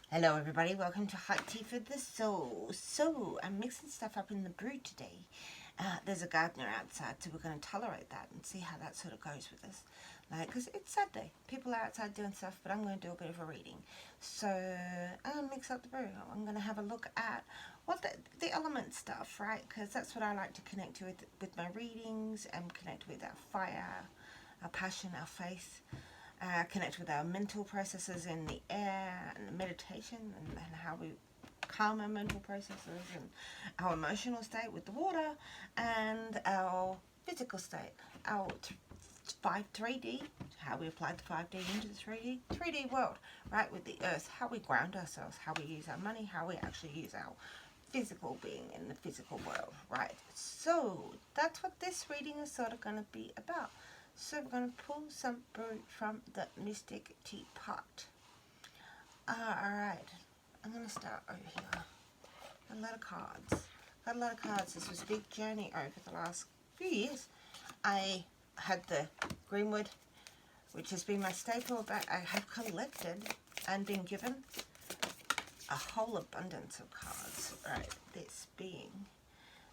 Hello everybody, welcome to Hot Tea for the Soul. So, I'm mixing stuff up in the brew today. There's a gardener outside, so we're going to tolerate that and see how that sort of goes with us. Because it's Saturday, people are outside doing stuff, but I'm going to do a bit of a reading. So, I'm going to mix up the brew. I'm going to have a look at what the element stuff, right? Because that's what I like to connect to with my readings and connect with our fire, our passion, our faith. Connect with our mental processes in the air and meditation and how we calm our mental processes and our emotional state with the water and our physical state, our 3D, how we apply the 5D into the 3D world, right, with the earth, how we ground ourselves, how we use our money, how we actually use our physical being in the physical world, right? So that's what this reading is sort of going to be about. So we're going to pull some brew from the Mystic Teapot. Alright, I'm going to start over here. A lot of cards. Got a lot of cards. This was a big journey over the last few years. I had the Greenwood, which has been my staple, but I have collected and been given a whole abundance of cards. Right,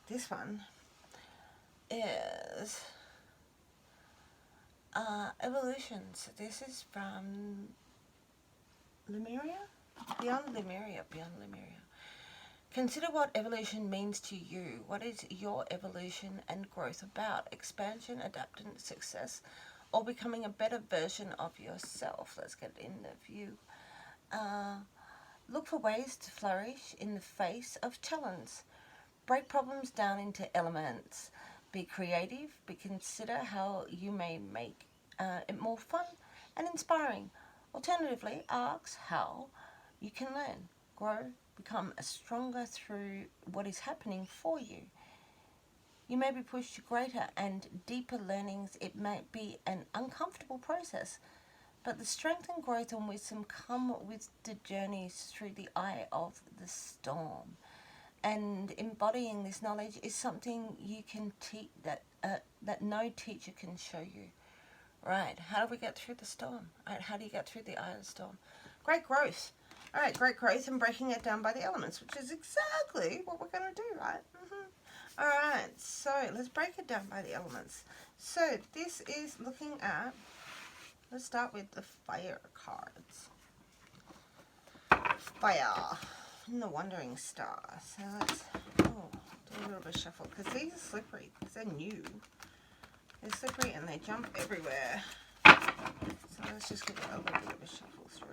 this one is Evolutions. This is from Lemuria? Beyond Lemuria. Consider what evolution means to you. What is your evolution and growth about? Expansion, adaptance, success, or becoming a better version of yourself? Let's get in the view. Look for ways to flourish in the face of challenge. Break problems down into elements. Be creative, but consider how you may make it more fun and inspiring. Alternatively, ask how you can learn, grow, become stronger through what is happening for you. You may be pushed to greater and deeper learnings. It may be an uncomfortable process, but the strength and growth and wisdom come with the journeys through the eye of the storm. And embodying this knowledge is something you can teach that no teacher can show you. Right, how do we get through the storm? Right, how do you get through the eye of the storm? Great growth. All right, great growth and breaking it down by the elements, which is exactly what we're going to do, right? All right, so let's break it down by the elements. So this is looking at, let's start with the fire cards. Fire. And the Wandering Star. So let's do a little bit of shuffle because these are slippery because they're new. They're slippery and they jump everywhere. So let's just give it a little bit of a shuffle through.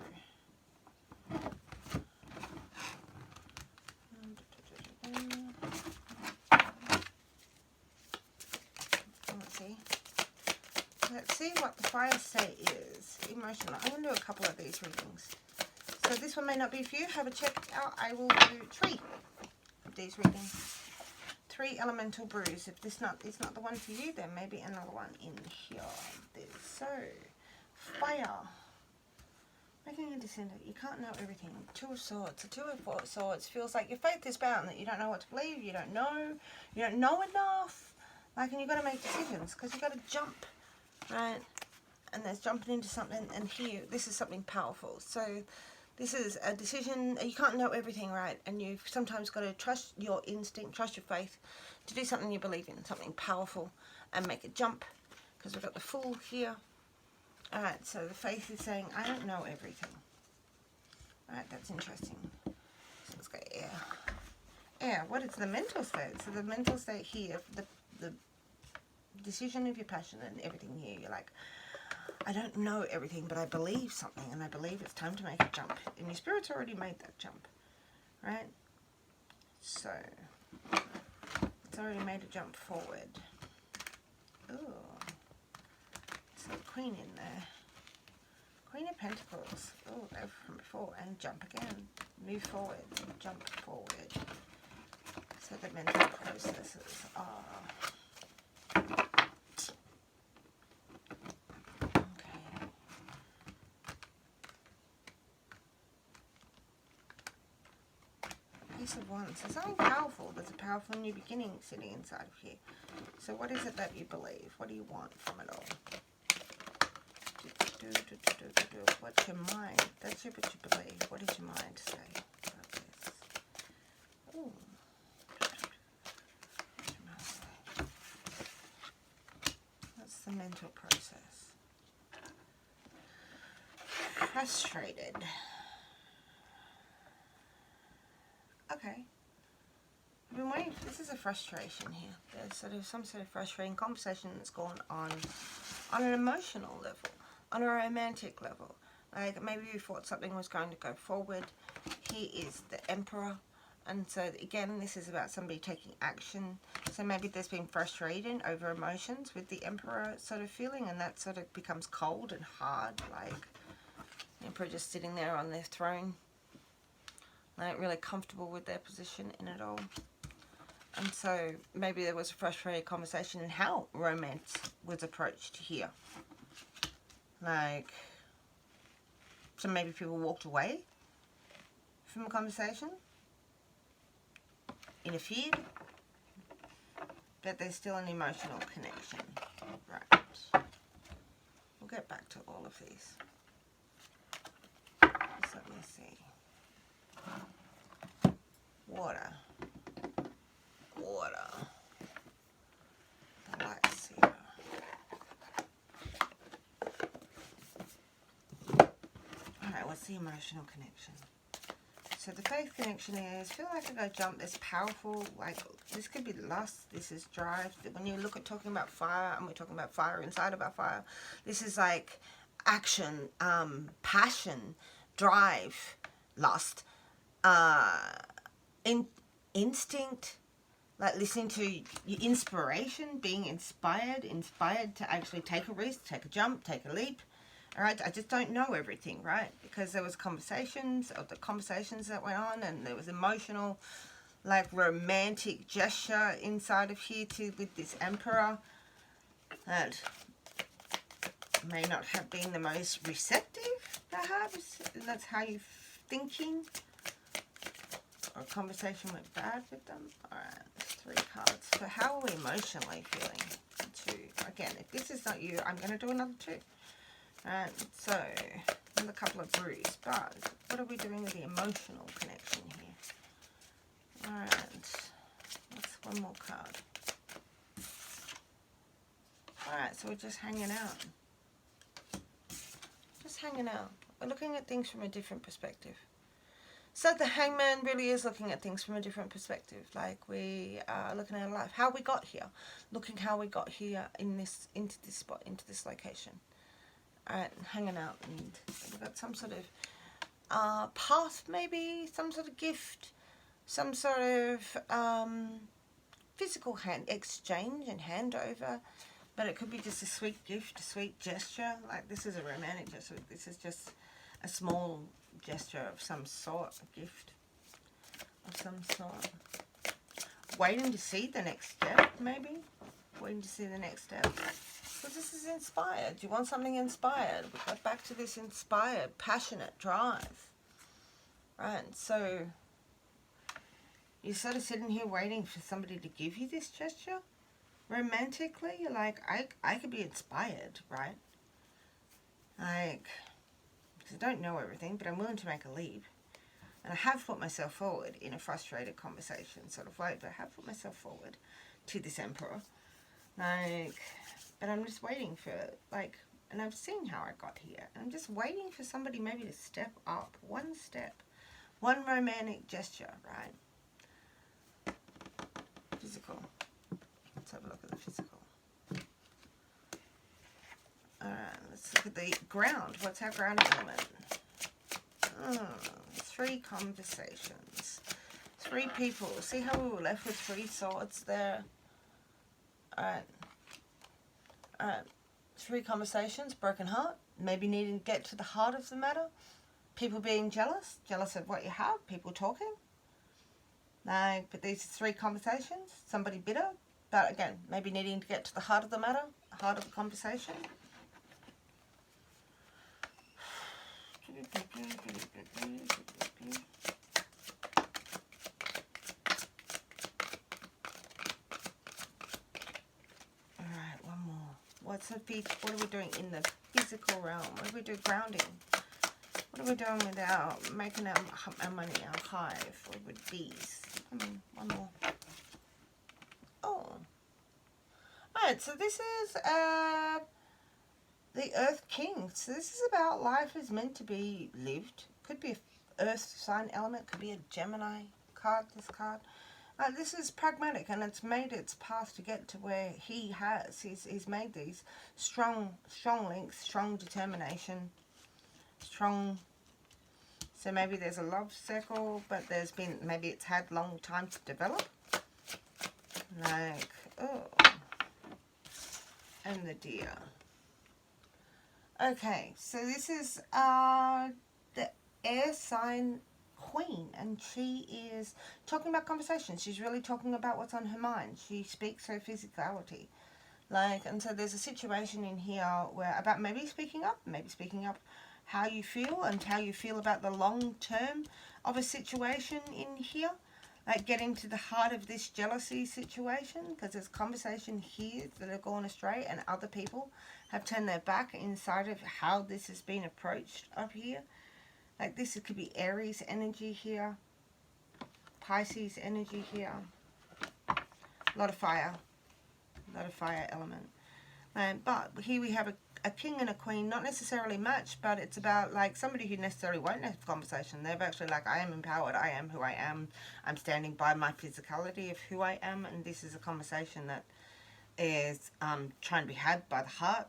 Let's see what the fire state is. Emotional. I'm going to do a couple of these readings. So this one may not be for you. Have a check out. I will do 3 of these readings. 3 elemental brews. If this is not the one for you, there may be another one in here. So, fire. Making a descendant. You can't know everything. 2 of Swords. The 2 of Swords feels like your faith is bound, that you don't know what to believe. You don't know enough. And you've got to make decisions because you've got to jump, right? And there's jumping into something, and here, this is something powerful. So, this is a decision. You can't know everything, right? And you've sometimes got to trust your instinct, trust your faith to do something you believe in, something powerful, and make a jump. Because we've got the Fool here. Alright, so the faith is saying, I don't know everything. Alright, that's interesting. So let's go air. Air, what is the mental state? So the mental state here, the decision of your passion and everything here, you're like, I don't know everything, but I believe something, and I believe it's time to make a jump. And your spirit's already made that jump, right? So, it's already made a jump forward. Ooh. So, Queen in there. Queen of Pentacles. Oh, go from before, and jump again. Move forward, jump forward. So, the mental processes are... of Wands. So something powerful. There's a powerful new beginning sitting inside of here. So what is it that you believe? What do you want from it all? What's your mind? That's what you believe. What does your mind say? mental process. Frustrated. Okay. I've been waiting. This is a frustration here. There's sort of some sort of frustrating conversation that's gone on an emotional level, on a romantic level. Like maybe you thought something was going to go forward. He is the Emperor. And so again, this is about somebody taking action. So maybe there's been frustration over emotions with the Emperor sort of feeling, and that sort of becomes cold and hard. Like the Emperor just sitting there on their throne. Not really comfortable with their position in it all. And so maybe there was a frustrated conversation in how romance was approached here. Like, so maybe people walked away from a conversation, interfered, but there's still an emotional connection. Right. We'll get back to all of these. Just let me see. Water. Water. The lights here. Alright, what's the emotional connection? So the faith connection is, feel like I go jump, this powerful, like, this could be lust, this is drive. When you look at talking about fire, and we're talking about fire inside of our fire, this is like action, passion, drive, lust, instinct, like listening to your inspiration, being inspired to actually take a risk, take a jump, take a leap. All right, I just don't know everything, right? Because there was conversations, of the conversations that went on, and there was emotional, like romantic gesture inside of here too with this Emperor that may not have been the most receptive, perhaps. That's how you're thinking. Or a conversation went bad with them. All right, 3 cards. So how are we emotionally feeling? Again, if this is not you, I'm going to do another 2. And so, another couple of brews, but what are we doing with the emotional connection here? Alright, that's one more card. Alright, so we're just hanging out. Just hanging out. We're looking at things from a different perspective. So the Hangman really is looking at things from a different perspective. Like we are looking at life, how we got here. Looking how we got here into this spot, into this location. Alright, hanging out, and we've got some sort of path, maybe some sort of gift, some sort of physical hand exchange and handover, but it could be just a sweet gift, a sweet gesture. Like this is a romantic gesture. This is just a small gesture of some sort, a gift of some sort. Waiting to see the next step, maybe. Waiting to see the next step. Because this is inspired. You want something inspired. We got back to this inspired, passionate drive. Right, so you're sort of sitting here waiting for somebody to give you this gesture. Romantically, you're like, I could be inspired, right? Like, because I don't know everything, but I'm willing to make a leap. And I have put myself forward in a frustrated conversation sort of way, but I have put myself forward to this Emperor. Like, but I'm just waiting for, like, and I've seen how I got here. I'm just waiting for somebody maybe to step up. One step. One romantic gesture, right? Physical. Let's have a look at the physical. Alright, let's look at the ground. What's our ground element? 3 conversations. 3 people. See how we were left with 3 swords there? Alright. Alright. 3 conversations. Broken heart. Maybe needing to get to the heart of the matter. People being jealous. Jealous of what you have. People talking. Like, but these 3 conversations. Somebody bitter. But again, maybe needing to get to the heart of the matter. Heart of the conversation. Alright, one more. What are we doing in the physical realm? What do we do grounding? What are we doing with making our money, our hive, or with bees? One more. Oh. Alright, so this is the Earth King. So this is about life is meant to be lived. Could be a Earth sign element. Could be a Gemini card, this card. This is pragmatic, and it's made its path to get to where he has. He's made these strong links, strong determination, strong. So maybe there's a love circle, but there's been, maybe it's had long time to develop. Like, oh, and the deer. Okay, so this is the air sign queen, and she is talking about conversations. She's really talking about what's on her mind. She speaks her physicality. Like, and so there's a situation in here where about maybe speaking up how you feel and how you feel about the long term of a situation in here. Like getting to the heart of this jealousy situation, because there's conversation here that have gone astray and other people have turned their back inside of how this has been approached up here. Like this, it could be Aries energy here, Pisces energy here, a lot of fire element. But here we have a king and a queen, not necessarily matched, but it's about like somebody who necessarily won't have conversation. They've actually like, I am empowered, I am who I am, I'm standing by my physicality of who I am, and this is a conversation that is trying to be had by the heart.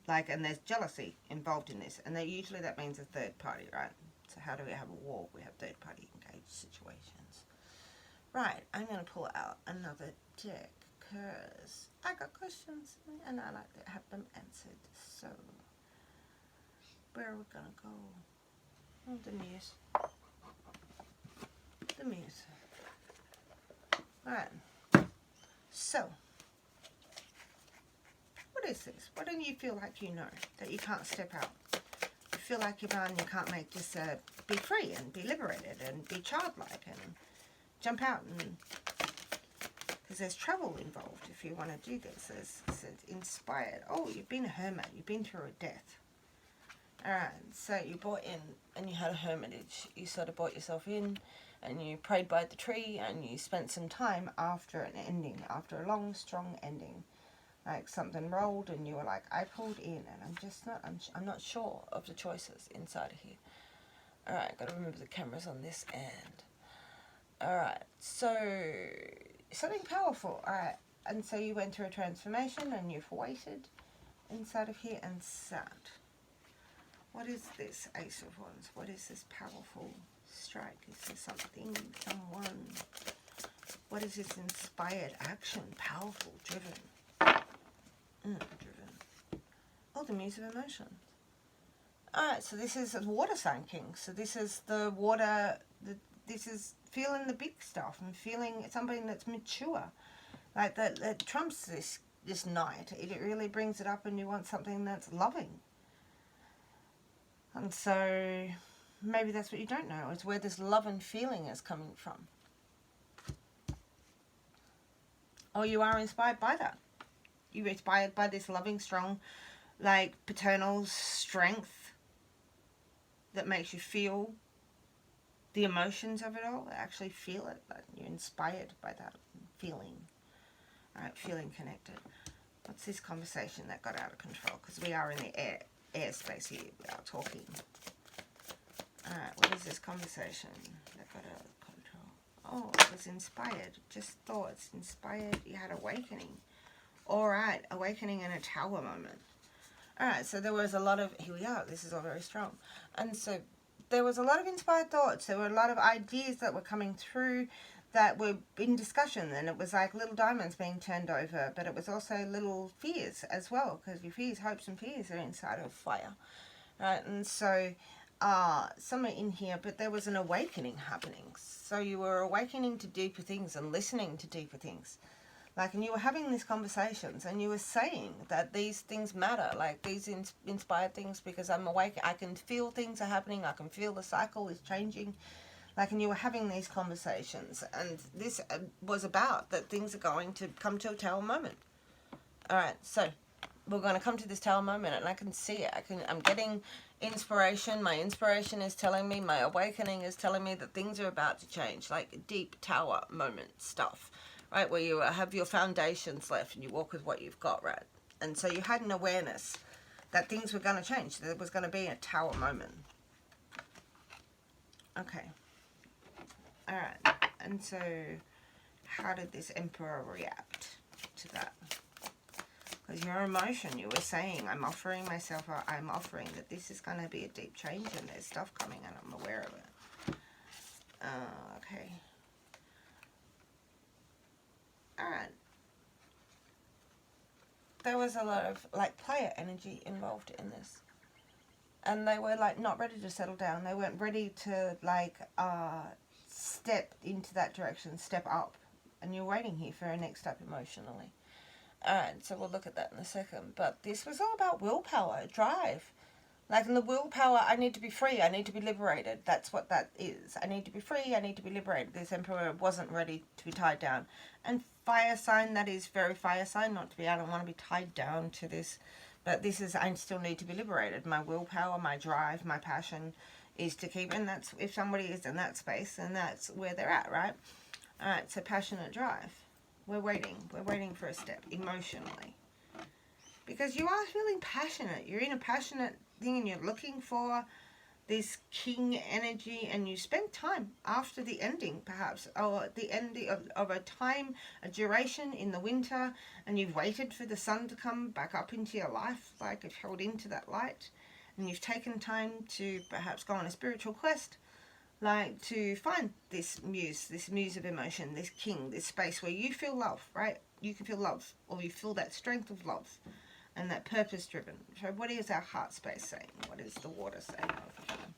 Like, and there's jealousy involved in this, and usually that means a third party, right? So how do we have a war? We have third party engaged situations. Right, I'm going to pull out another deck, because I got questions, and I like to have them answered. So, where are we going to go? Oh, the muse. The muse. Alright. So, what is this? What do you feel like you know that you can't step out? You feel like you're bound, you can't make this, be free and be liberated and be childlike and jump out, and because there's trouble involved if you want to do this. There's inspired. Oh, you've been a hermit. You've been through a death. Alright, so you bought in and you had a hermitage. You sort of bought yourself in and you prayed by the tree and you spent some time after an ending, after a long, strong ending. Like something rolled and you were like, I pulled in and I'm not sure of the choices inside of here. Alright, got to remember the cameras on this end. Alright, so something powerful. Alright, and so you went through a transformation and you've waited inside of here and sat. What is this Ace of Wands? What is this powerful strike? Is there something, someone? What is this inspired action? Powerful, driven. Driven. Oh, the Muse of Emotions. Alright, so this is a water sign king. So this is the water, this is feeling the big stuff and feeling something that's mature. Like that trumps this night. It really brings it up, and you want something that's loving. And so maybe that's what you don't know, is where this love and feeling is coming from. Or you are inspired by that. You're inspired by this loving, strong, like paternal strength that makes you feel the emotions of it all. Actually feel it. Like you're inspired by that feeling. Alright, feeling connected. What's this conversation that got out of control? Because we are in the airspace here. We are talking. Alright, what is this conversation that got out of control? Oh, it was inspired. Just thoughts. Inspired. You had awakening. Alright, awakening in a tower moment. Alright, so there was a lot of, here we are, this is all very strong. And so there was a lot of inspired thoughts. There were a lot of ideas that were coming through that were in discussion, and it was like little diamonds being turned over, but it was also little fears as well, because your fears, hopes and fears are inside of fire. Right, and so somewhere in here, but there was an awakening happening. So you were awakening to deeper things and listening to deeper things. Like, and you were having these conversations and you were saying that these things matter, like these inspired things, because I'm awake, I can feel things are happening, I can feel the cycle is changing. Like, and you were having these conversations, and this was about that things are going to come to a tower moment. Alright, so we're going to come to this tower moment, and I can see it. I'm getting inspiration. My inspiration is telling me, my awakening is telling me that things are about to change, like deep tower moment stuff. Right, where you have your foundations left and you walk with what you've got, right? And so you had an awareness that things were going to change. There was going to be a tower moment. Okay. All right. And so how did this Emperor react to that? Because your emotion, you were saying, I'm offering myself, I'm offering that this is going to be a deep change and there's stuff coming and I'm aware of it. Okay. Alright. There was a lot of, like, player energy involved in this. And they were, like, not ready to settle down. They weren't ready to, like, step into that direction, step up. And you're waiting here for a next step emotionally. Alright, so we'll look at that in a second. But this was all about willpower, drive. Like in the willpower, I need to be free, I need to be liberated. That's what that is. I need to be free, I need to be liberated. This Emperor wasn't ready to be tied down. And fire sign, that is very fire sign, not to be, I don't want to be tied down to this. But this is, I still need to be liberated. My willpower, my drive, my passion is to keep, and that's, if somebody is in that space, then that's where they're at, right? Alright, so passionate drive. We're waiting for a step, emotionally. Because you are feeling passionate. You're in a passionate thing and you're looking for this king energy, and you spent time after the ending, perhaps, or the ending of a time, a duration in the winter, and you've waited for the sun to come back up into your life, like you've held into that light, and you've taken time to perhaps go on a spiritual quest, like to find this muse of emotion, this king, this space where you feel love, right? You can feel love, or you feel that strength of love. And that purpose-driven. So what is our heart space saying? What is the water saying over here?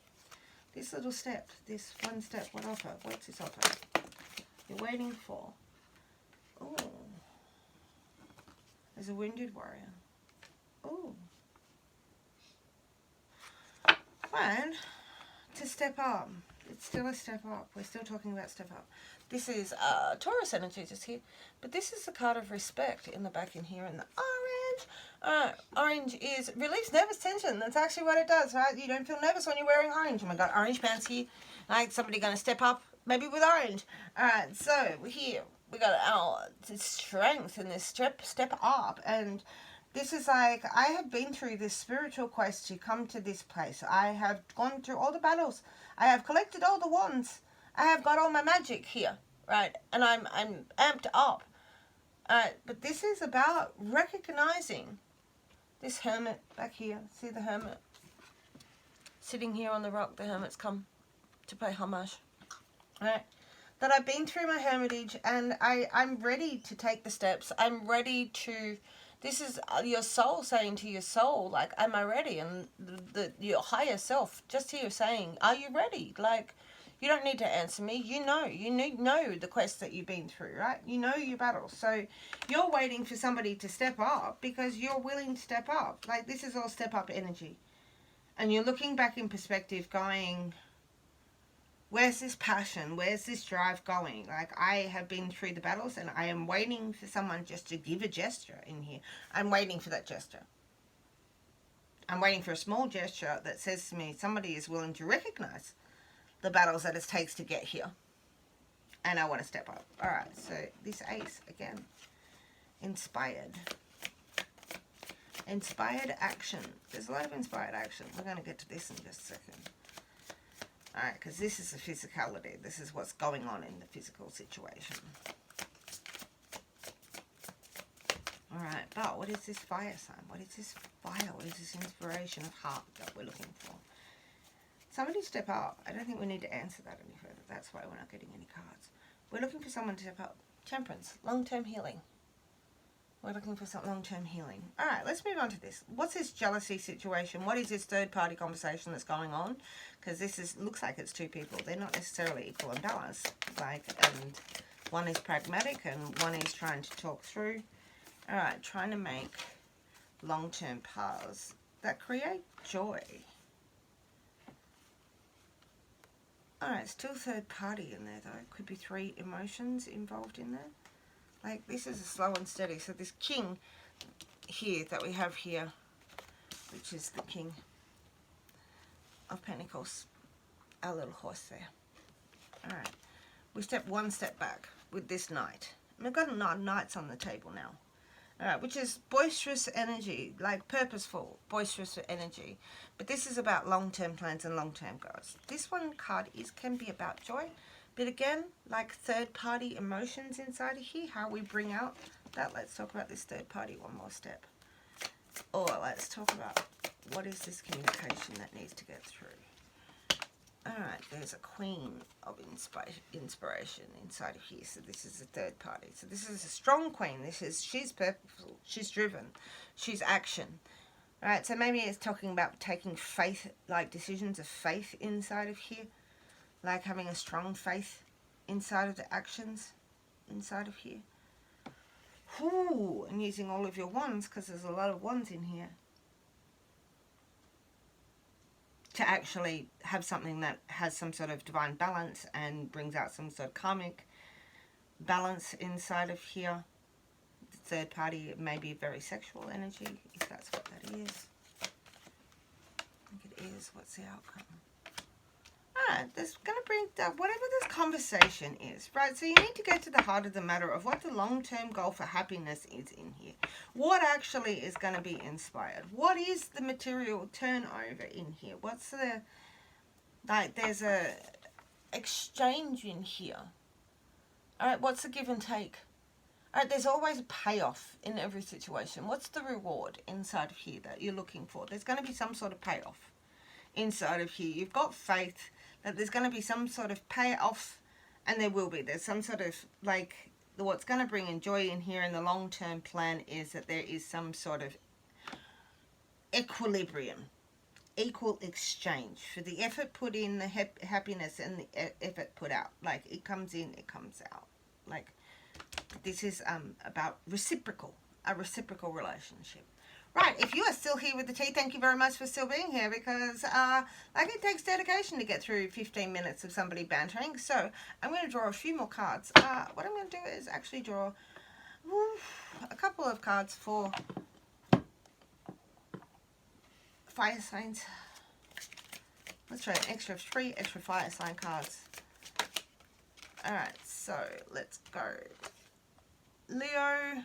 This little step, this one step, what offer? What's this offer? You're waiting for. Oh. There's a wounded warrior. Oh. Fine. To step up. It's still a step up. We're still talking about step up. This is Taurus energy just here. But this is the card of respect in the back in here in the orange. Orange is release nervous tension. That's actually what it does, right? You don't feel nervous when you're wearing orange. Oh my God, orange pants here. Like somebody going to step up, maybe with orange. Alright, so here we got our strength in this step up. And this is like, I have been through this spiritual quest to come to this place. I have gone through all the battles. I have collected all the wands. I have got all my magic here, right? And I'm amped up. But this is about recognizing this hermit back here. See the hermit? Sitting here on the rock, the hermit's come to pay homage. Right? That I've been through my hermitage and I'm ready to take the steps. I'm ready to... This is your soul saying to your soul, like, am I ready? And your higher self just here saying, are you ready? Like, you don't need to answer me. You know the quest that you've been through, right? You know your battles. So you're waiting for somebody to step up because you're willing to step up. Like, this is all step up energy. And you're looking back in perspective going, where's this passion? Where's this drive going? Like, I have been through the battles and I am waiting for someone just to give a gesture in here. I'm waiting for that gesture. I'm waiting for a small gesture that says to me, somebody is willing to recognize the battles that it takes to get here. And I want to step up. Alright, so this ace, again, inspired. Inspired action. There's a lot of inspired action. We're going to get to this in just a second. Alright, because this is the physicality. This is what's going on in the physical situation. Alright, but what is this fire sign? What is this fire? What is this inspiration of heart that we're looking for? Somebody step up. I don't think we need to answer that any further. That's why we're not getting any cards. We're looking for someone to step up. Temperance. Long-term healing. We're looking for some long-term healing. Alright, let's move on to this. What's this jealousy situation? What is this third-party conversation that's going on? Because this is looks like it's two people. They're not necessarily equal and balanced. Like, and one is pragmatic and one is trying to talk through. Alright, trying to make long-term paths that create joy. Alright, still third party in there though. Could be three emotions involved in there. Like, this is a slow and steady. So this king here that we have here, which is the king of pentacles, our little horse there. Alright, we step one step back with this knight. And we've got knights on the table now. which is boisterous energy, like purposeful, boisterous energy. But this is about long-term plans and long-term goals. This one card can be about joy, but again, like third-party emotions inside of here, how we bring out that. Let's talk about this third party one more step. Or let's talk about what is this communication that needs to get through. Alright, there's a queen of inspiration inside of here. So this is a third party. So this is a strong queen. She's purposeful. She's driven. She's action. Alright, so maybe it's talking about taking faith, like decisions of faith inside of here. Like having a strong faith inside of the actions inside of here. Ooh, and using all of your wands, because there's a lot of wands in here. To actually have something that has some sort of divine balance and brings out some sort of karmic balance inside of here. The third party may be very sexual energy, if that's what that is. I think it is. What's the outcome? Alright, that's going to bring whatever this conversation is, right? So you need to get to the heart of the matter of what the long-term goal for happiness is in here. What actually is going to be inspired? What is the material turnover in here? What's the, like, there's a exchange in here. Alright, what's the give and take? Alright, there's always a payoff in every situation. What's the reward inside of here that you're looking for? There's going to be some sort of payoff inside of here. You've got faith that there's going to be some sort of payoff, and there will be. There's some sort of, like, what's going to bring in joy in here in the long-term plan is that there is some sort of equilibrium, equal exchange for the effort put in, the happiness, and the effort put out. Like, it comes in, it comes out. Like, this is about a reciprocal relationship. Right, if you are still here with the tea, thank you very much for still being here, because like, it takes dedication to get through 15 minutes of somebody bantering. So I'm going to draw a few more cards. What I'm going to do is actually draw a couple of cards for fire signs. Let's try an extra 3 extra fire sign cards. Alright, so let's go. Leo.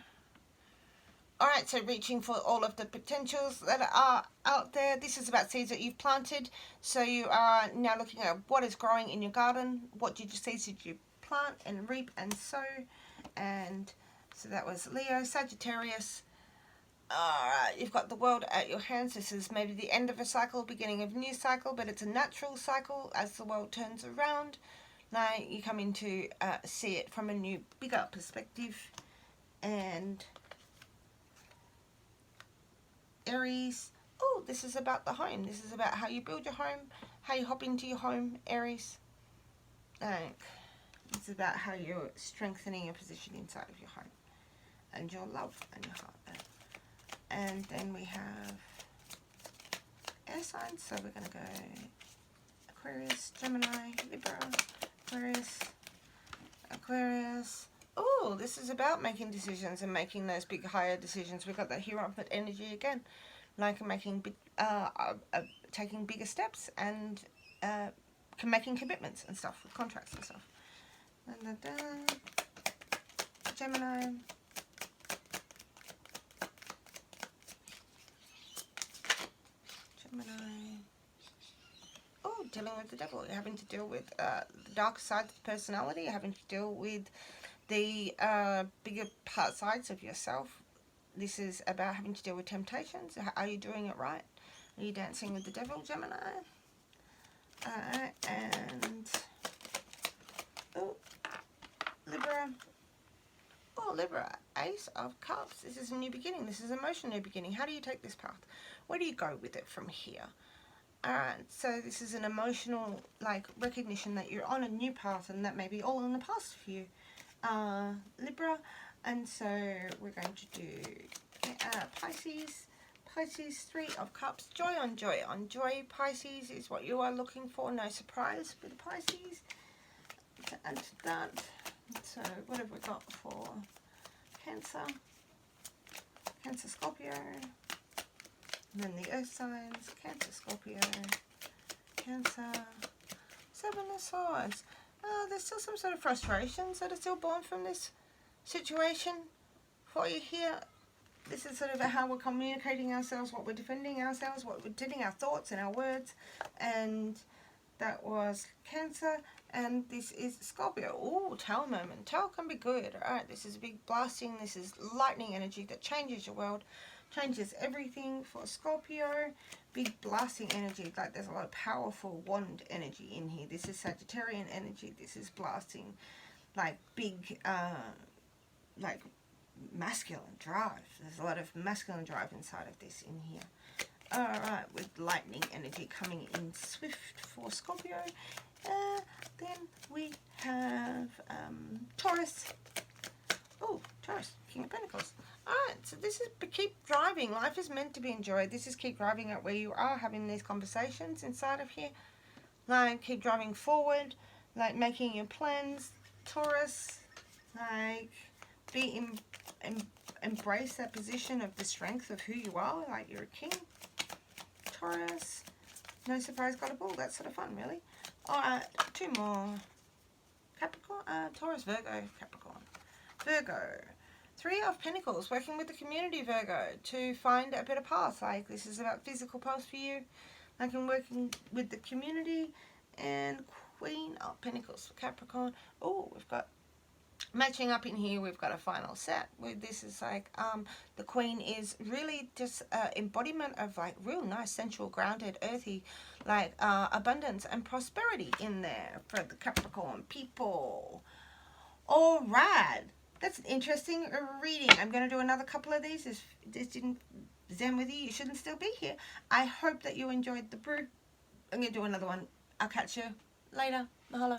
Alright, so reaching for all of the potentials that are out there. This is about seeds that you've planted. So you are now looking at what is growing in your garden. What seeds did you plant and reap and sow? And so that was Leo. Sagittarius. Alright, you've got the world at your hands. This is maybe the end of a cycle, beginning of a new cycle, but it's a natural cycle as the world turns around. Now you come in to see it from a new, bigger perspective. And Aries. Oh, this is about the home. This is about how you build your home, how you hop into your home, Aries. It's about how you're strengthening your position inside of your home and your love and your heart. And then we have air signs. So we're going to go Aquarius, Gemini, Libra, Aquarius, Aquarius. Oh, this is about making decisions and making those big, higher decisions. We've got that Hierophant energy again, like making taking bigger steps and making commitments and stuff with contracts and stuff. Gemini. Oh, dealing with the devil. You're having to deal with the dark side of the personality. You're having to deal with the bigger sides of yourself. This is about having to deal with temptations. Are you doing it right? Are you dancing with the devil, Gemini? And oh, Libra. Oh, Libra, Ace of Cups. This is a new beginning. This is an emotional new beginning. How do you take this path? Where do you go with it from here? Alright, so this is an emotional, like, recognition that you're on a new path, and that may be all in the past for you, Libra. And so we're going to do Pisces. Pisces, 3 of Cups. Joy on joy on joy. Pisces is what you are looking for. No surprise with Pisces. To add to that. So what have we got for Cancer? Cancer, Scorpio. And then the earth signs. Cancer, Scorpio. Cancer. 7 of Swords. There's still some sort of frustrations that are still born from this situation for you here. This is sort of how we're communicating ourselves, what we're defending ourselves, what we're defending our thoughts and our words. And that was Cancer. And this is Scorpio. Oh, Tower moment. Tower can be good. Alright, this is big blasting. This is lightning energy that changes your world. Changes everything for Scorpio. Big blasting energy. Like there's a lot of powerful wand energy in here. This is Sagittarian energy. This is blasting. Like big, like masculine drive. There's a lot of masculine drive inside of this in here. Alright, with lightning energy coming in swift for Scorpio. Then we have Taurus. Oh, Taurus, King of Pentacles. Alright, so this is keep driving. Life is meant to be enjoyed. This is keep driving at where you are, having these conversations inside of here. Like, keep driving forward. Like, making your plans. Taurus, like, embrace that position of the strength of who you are. Like, you're a king. Taurus. No surprise, got a ball. That's sort of fun, really. Alright, two more. Capricorn, Taurus, Virgo, Capricorn. Virgo. Three of Pentacles, working with the community, Virgo, to find a better path. Like, this is about physical path for you. Like, I'm working with the community. And Queen of Pentacles for Capricorn. Oh, we've got matching up in here. We've got a final set where this is like the Queen is really just embodiment of like real nice, sensual, grounded, earthy, like abundance and prosperity in there for the Capricorn people. All right, that's an interesting reading. I'm going to do another couple of these. If this didn't zen with you, you shouldn't still be here. I hope that you enjoyed the brew. I'm going to do another one. I'll catch you later. Mahalo.